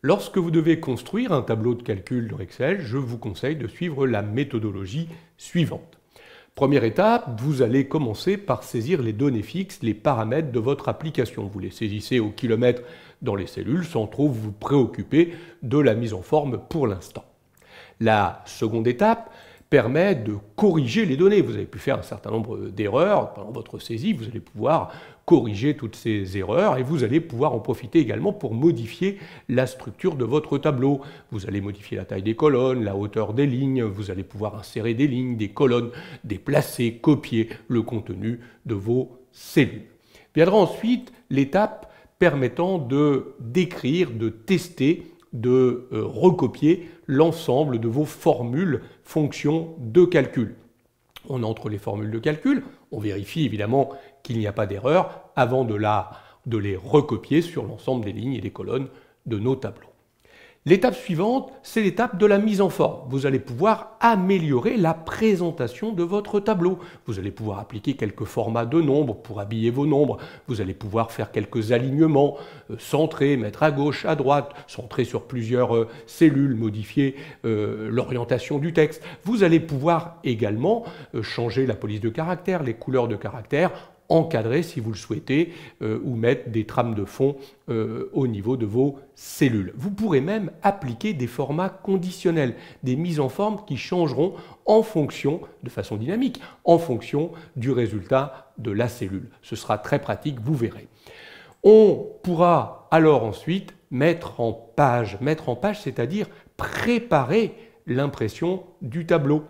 Lorsque vous devez construire un tableau de calcul dans Excel, je vous conseille de suivre la méthodologie suivante. Première étape, vous allez commencer par saisir les données fixes, les paramètres de votre application. Vous les saisissez au kilomètre dans les cellules sans trop vous préoccuper de la mise en forme pour l'instant. La seconde étape permet de corriger les données. Vous avez pu faire un certain nombre d'erreurs pendant votre saisie, vous allez pouvoir corriger toutes ces erreurs et vous allez pouvoir en profiter également pour modifier la structure de votre tableau. Vous allez modifier la taille des colonnes, la hauteur des lignes, vous allez pouvoir insérer des lignes, des colonnes, déplacer, copier le contenu de vos cellules. Viendra ensuite l'étape permettant de décrire, de tester, de recopier l'ensemble de vos formules fonctions de calcul. On entre les formules de calcul, on vérifie évidemment qu'il n'y a pas d'erreur avant de les recopier sur l'ensemble des lignes et des colonnes de nos tableaux. L'étape suivante, c'est l'étape de la mise en forme. Vous allez pouvoir améliorer la présentation de votre tableau. Vous allez pouvoir appliquer quelques formats de nombres pour habiller vos nombres. Vous allez pouvoir faire quelques alignements, centrer, mettre à gauche, à droite, centrer sur plusieurs cellules, modifier l'orientation du texte. Vous allez pouvoir également changer la police de caractère, les couleurs de caractère, encadrer si vous le souhaitez ou mettre des trames de fond au niveau de vos cellules. Vous pourrez même appliquer des formats conditionnels, des mises en forme qui changeront en fonction, de façon dynamique, en fonction du résultat de la cellule. Ce sera très pratique, vous verrez. On pourra alors ensuite mettre en page, c'est-à-dire préparer l'impression du tableau.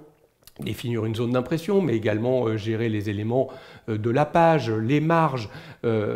Définir une zone d'impression, mais également gérer les éléments de la page, les marges,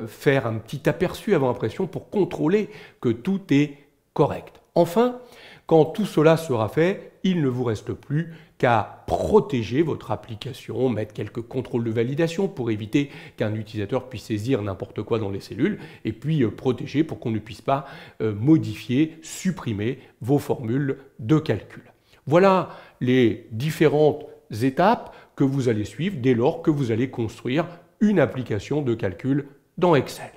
faire un petit aperçu avant impression pour contrôler que tout est correct. Enfin, quand tout cela sera fait, il ne vous reste plus qu'à protéger votre application, mettre quelques contrôles de validation pour éviter qu'un utilisateur puisse saisir n'importe quoi dans les cellules, et puis protéger pour qu'on ne puisse pas modifier, supprimer vos formules de calcul. Voilà les différentes étapes que vous allez suivre dès lors que vous allez construire une application de calcul dans Excel.